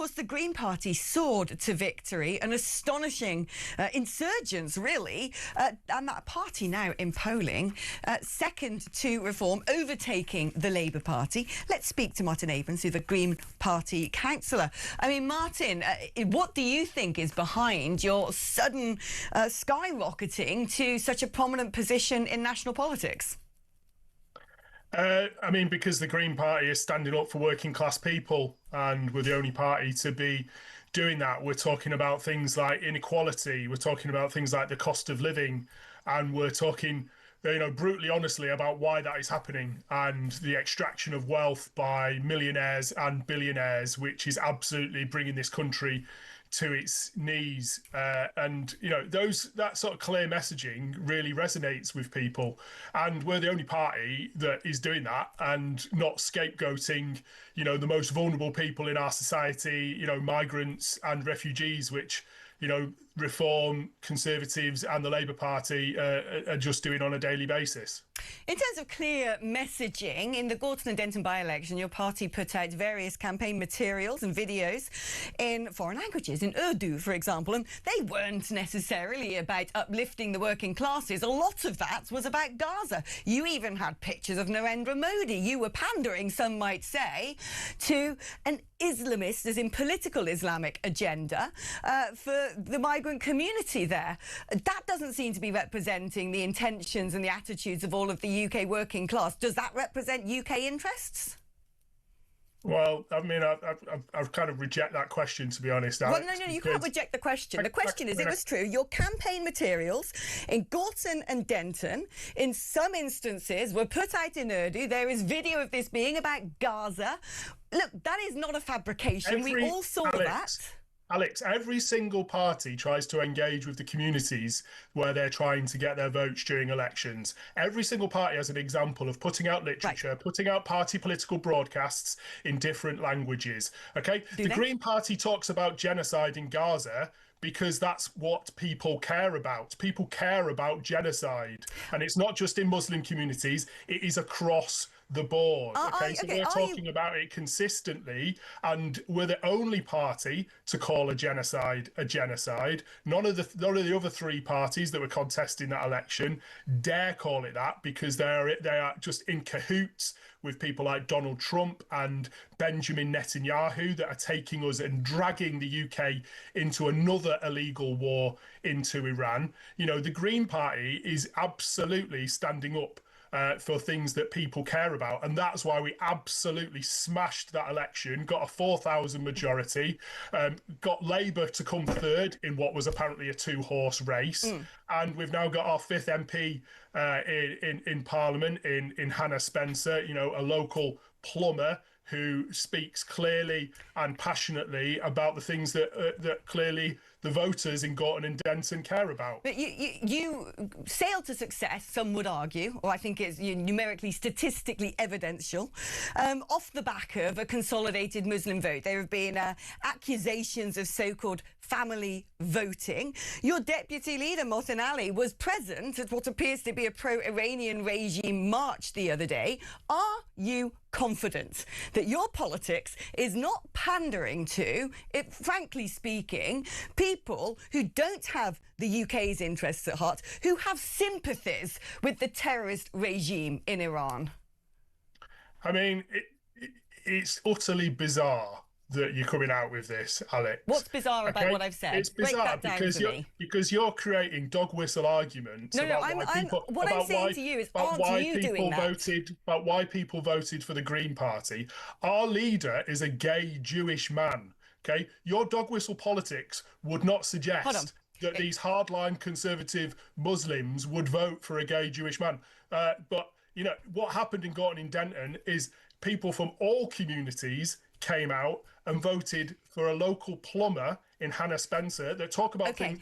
course, the Green Party soared to victory, an astonishing insurgence, really, and that party now in polling, second to Reform, overtaking the Labour Party. Let's speak to Martin Abrams, who's the Green Party councillor. I mean, Martin, what do you think is behind your sudden skyrocketing to such a prominent position in national politics? I mean, because the Green Party is standing up for working class people, and we're the only party to be doing that. We're talking about things like inequality, we're talking about things like the cost of living, and we're talking, brutally honestly about why that is happening and the extraction of wealth by millionaires and billionaires, which is absolutely bringing this country to its knees. That sort of clear messaging really resonates with people, and we're the only party that is doing that and not scapegoating the most vulnerable people in our society, migrants and refugees, which Reform, Conservatives and the Labour Party are just doing on a daily basis. In terms of clear messaging, in the Gorton and Denton by-election, your party put out various campaign materials and videos in foreign languages, in Urdu, for example, and they weren't necessarily about uplifting the working classes. A lot of that was about Gaza. You even had pictures of Narendra Modi. You were pandering, some might say, to an Islamist, as in political Islamic agenda for the migrant community there. That doesn't seem to be representing the intentions and the attitudes of all of the UK working class. Does that represent UK interests? Well, I mean, I've kind of reject that question, to be honest, Alex. Well, no, you can't reject the question. The question is, it was true. Your campaign materials in Gorton and Denton, in some instances, were put out in Urdu. There is video of this being about Gaza. Look, that is not a fabrication. We all saw that. Alex, every single party tries to engage with the communities where they're trying to get their votes during elections. Every single party has an example of putting out literature, right, putting out party political broadcasts in different languages. Okay? The Green Party talks about genocide in Gaza because that's what people care about. People care about genocide. And it's not just in Muslim communities, it is across the board. We're talking about it consistently, and we're the only party to call a genocide a genocide. None of the other three parties that were contesting that election dare call it that, because they are just in cahoots with people like Donald Trump and Benjamin Netanyahu that are taking us and dragging the UK into another illegal war into Iran. The Green Party is absolutely standing up for things that people care about, and that's why we absolutely smashed that election, got a 4,000 majority, got Labour to come third in what was apparently a two-horse race, and we've now got our fifth MP in Parliament in Hannah Spencer, a local plumber who speaks clearly and passionately about the things that clearly the voters in Gorton and Denton care about. But you sailed to success, some would argue, or I think it's numerically, statistically evidential, off the back of a consolidated Muslim vote. There have been accusations of so-called family voting. Your deputy leader, Martin Ali, was present at what appears to be a pro-Iranian regime march the other day. Are you confident that your politics is not pandering to, frankly speaking, people who don't have the UK's interests at heart, who have sympathies with the terrorist regime in Iran? I mean, it's utterly bizarre that you're coming out with this, Alex. What's bizarre about what I've said? It's bizarre because you're creating dog whistle arguments about why people voted for the Green Party. Our leader is a gay Jewish man. Okay, your dog whistle politics would not suggest that these hardline conservative Muslims would vote for a gay Jewish man. But what happened in Gorton and Denton is people from all communities came out and voted for a local plumber in Hannah Spencer that talk about things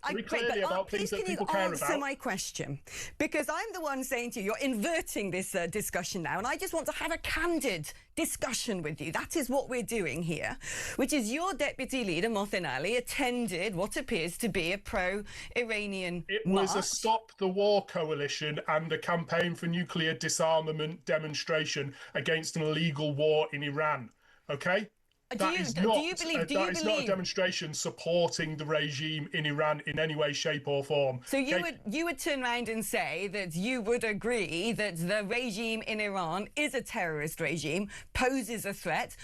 very clearly about things that people care about. Please can you answer my question? Because I'm the one saying to you, you're inverting this discussion now, and I just want to have a candid discussion with you. That is what we're doing here, which is your deputy leader, Martin Ali, attended what appears to be a pro-Iranian march. It was a Stop the War coalition and a campaign for nuclear disarmament demonstration against an illegal war in Iran. Okay? That is not a demonstration supporting the regime in Iran in any way, shape or form. So you would turn around and say that you would agree that the regime in Iran is a terrorist regime, poses a threat,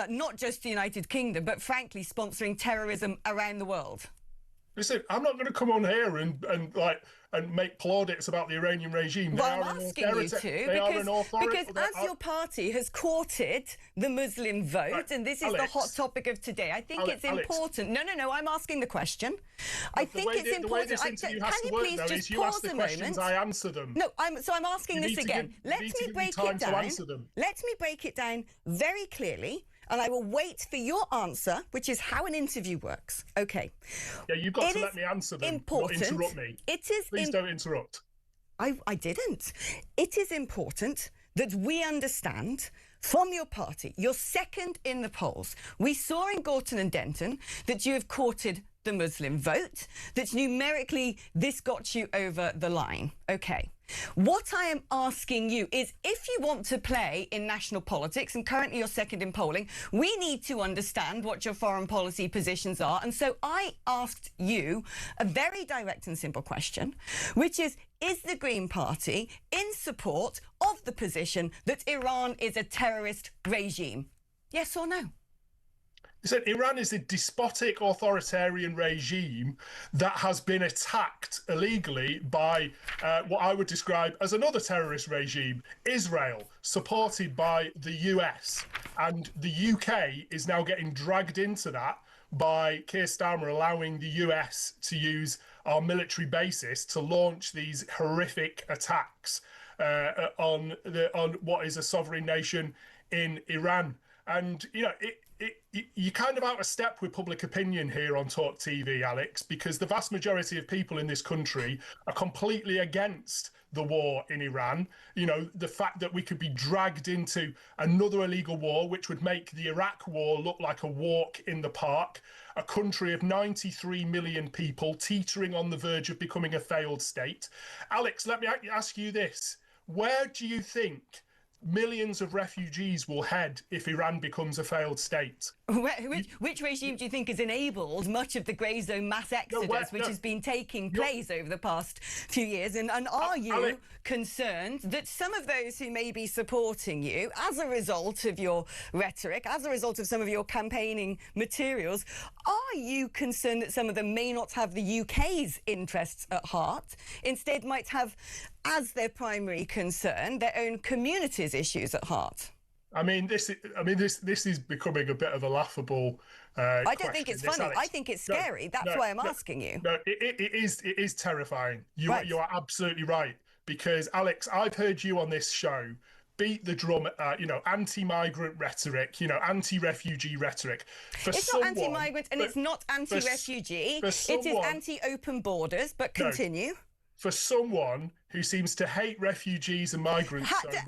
not just the United Kingdom, but frankly sponsoring terrorism around the world? Listen, I'm not going to come on here and make plaudits about the Iranian regime. Well, I'm asking you to, because as your party has courted the Muslim vote, right, and this is the hot topic of today, I think it's important. No, I'm asking the question. I think it's important. The way this interview has to work, though, is you ask the questions, I answer them. No, I'm asking this again. Let me break it down. Let me break it down very clearly. And I will wait for your answer, which is how an interview works. Okay. Yeah, you've got to let me answer them, not interrupt me. Please don't interrupt. I didn't. It is important that we understand from your party, you're second in the polls. We saw in Gorton and Denton that you have courted the Muslim vote, that numerically this got you over the line. Okay. What I am asking you is, if you want to play in national politics, and currently you're second in polling, we need to understand what your foreign policy positions are. And so I asked you a very direct and simple question, which is the Green Party in support of the position that Iran is a terrorist regime? Yes or no? Listen, Iran is a despotic authoritarian regime that has been attacked illegally by what I would describe as another terrorist regime, Israel, supported by the US. And the UK is now getting dragged into that by Keir Starmer allowing the US to use our military bases to launch these horrific attacks on what is a sovereign nation in Iran. And, you know, you're kind of out of step with public opinion here on TalkTV, Alex, because the vast majority of people in this country are completely against the war in Iran. You know, the fact that we could be dragged into another illegal war, which would make the Iraq war look like a walk in the park, a country of 93 million people teetering on the verge of becoming a failed state. Alex, let me ask you this. Where do you think millions of refugees will head if Iran becomes a failed state? Which regime do you think has enabled much of the grey zone mass exodus which has been taking place over the past few years? And are you concerned that some of those who may be supporting you as a result of your rhetoric, as a result of some of your campaigning materials, are you concerned that some of them may not have the UK's interests at heart, instead might have as their primary concern their own community's issues at heart? I mean, this is becoming a bit of a laughable I don't think it's funny. I think it's scary. That's why I'm asking you. No, it is terrifying. You are absolutely right. Because, Alex, I've heard you on this show beat the drum, anti-migrant rhetoric, anti-refugee rhetoric. It's not anti-migrant and it's not anti-refugee. It is anti-open borders, but continue. For someone who seems to hate refugees and migrants so much. How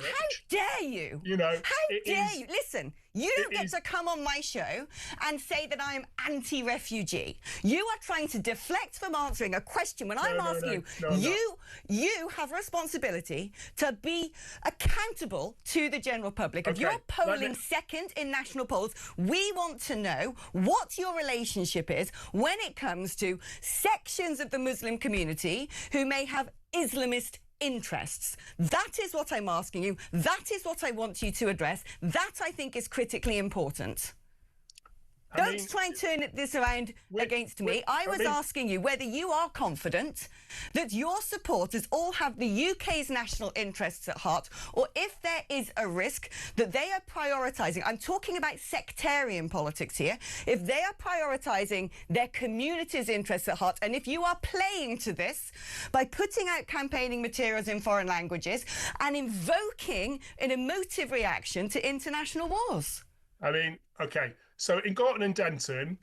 dare you? How dare you? Listen, you don't get to come on my show and say that I am anti-refugee. You are trying to deflect from answering a question when I'm asking you. You have a responsibility to be accountable to the general public. If you're polling second in national polls, we want to know what your relationship is when it comes to sections of the Muslim community who may have Islamist interests. That is what I'm asking you. That is what I want you to address. That, I think, is critically important. Don't try and turn this around against me. I was asking you whether you are confident that your supporters all have the UK's national interests at heart, or if there is a risk that they are prioritising, I'm talking about sectarian politics here, if they are prioritising their community's interests at heart, and if you are playing to this by putting out campaigning materials in foreign languages and invoking an emotive reaction to international wars. So in Gorton and Denton,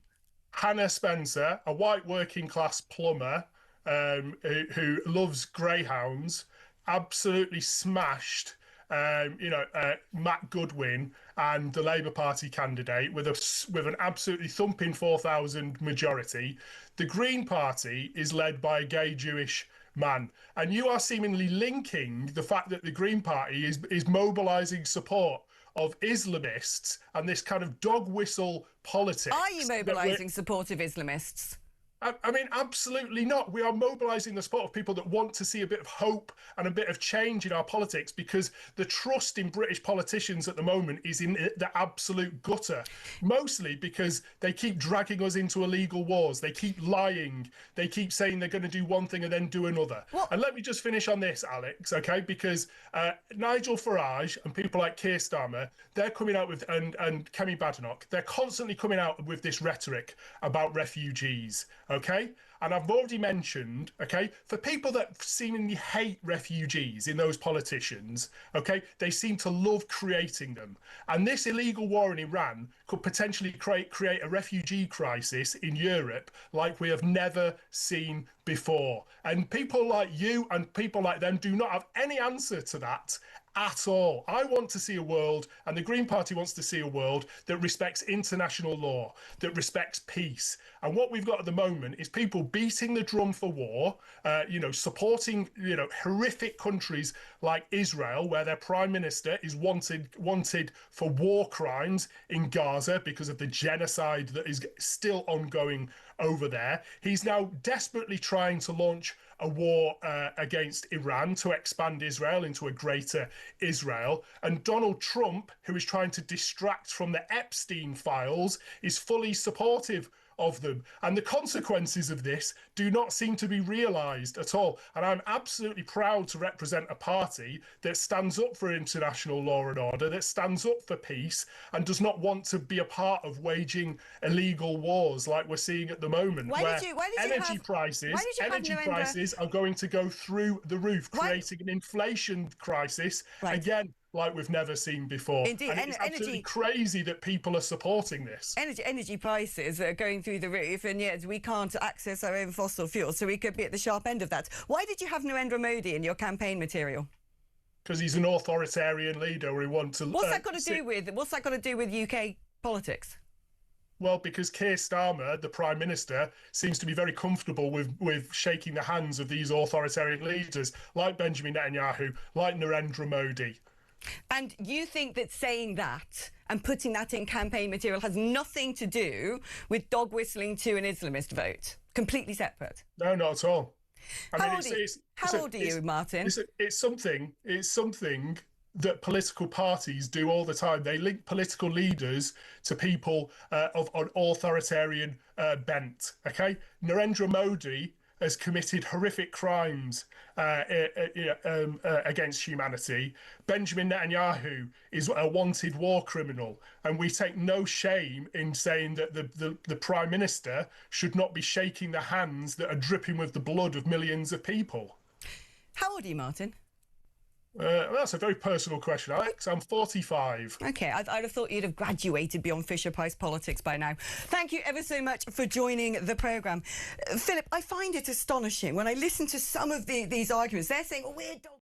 Hannah Spencer, a white working class plumber who loves greyhounds, absolutely smashed Matt Goodwin and the Labour Party candidate with an absolutely thumping 4,000 majority. The Green Party is led by a gay Jewish man, and you are seemingly linking the fact that the Green Party is mobilising support of Islamists and this kind of dog whistle politics. Are you mobilising supportive Islamists? I mean, absolutely not. We are mobilising the support of people that want to see a bit of hope and a bit of change in our politics, because the trust in British politicians at the moment is in the absolute gutter, mostly because they keep dragging us into illegal wars. They keep lying. They keep saying they're going to do one thing and then do another. What? And let me just finish on this, Alex, okay? Because Nigel Farage and people like Keir Starmer, they're coming out with, and Kemi Badenoch, they're constantly coming out with this rhetoric about refugees. Okay, and I've already mentioned, okay, for people that seemingly hate refugees in those politicians, okay, they seem to love creating them. And this illegal war in Iran could potentially create a refugee crisis in Europe like we have never seen before. And people like you and people like them do not have any answer to that at all. I want to see a world, and the Green Party wants to see a world that respects international law, that respects peace. And what we've got at the moment is people beating the drum for war, supporting, horrific countries like Israel, where their prime minister is wanted for war crimes in Gaza because of the genocide that is still ongoing over there. He's now desperately trying to launch a war against Iran to expand Israel into a greater Israel. And Donald Trump, who is trying to distract from the Epstein files, is fully supportive of them. And the consequences of this do not seem to be realised at all. And I'm absolutely proud to represent a party that stands up for international law and order, that stands up for peace, and does not want to be a part of waging illegal wars like we're seeing at the moment, where energy prices are going to go through the roof, creating an inflation crisis again, like we've never seen before. Indeed. And it's absolutely crazy that people are supporting this. Energy prices are going through the roof, and yet we can't access our own fossil fuels, so we could be at the sharp end of that. Why did you have Narendra Modi in your campaign material? Because he's an authoritarian leader. We want to. What's that got to do with UK politics? Well, because Keir Starmer, the Prime Minister, seems to be very comfortable with shaking the hands of these authoritarian leaders like Benjamin Netanyahu, like Narendra Modi. And you think that saying that and putting that in campaign material has nothing to do with dog whistling to an Islamist vote? Completely separate? No, not at all. How old are you, Martin? It's something that political parties do all the time. They link political leaders to people of an authoritarian bent. Okay, Narendra Modi has committed horrific crimes against humanity. Benjamin Netanyahu is a wanted war criminal, and we take no shame in saying that the Prime Minister should not be shaking the hands that are dripping with the blood of millions of people. How old are you, Martin? That's a very personal question, Alex. I'm 45. OK, I'd have thought you'd have graduated beyond Fisher-Price politics by now. Thank you ever so much for joining the programme. Philip, I find it astonishing when I listen to some of these arguments. They're saying, oh, we're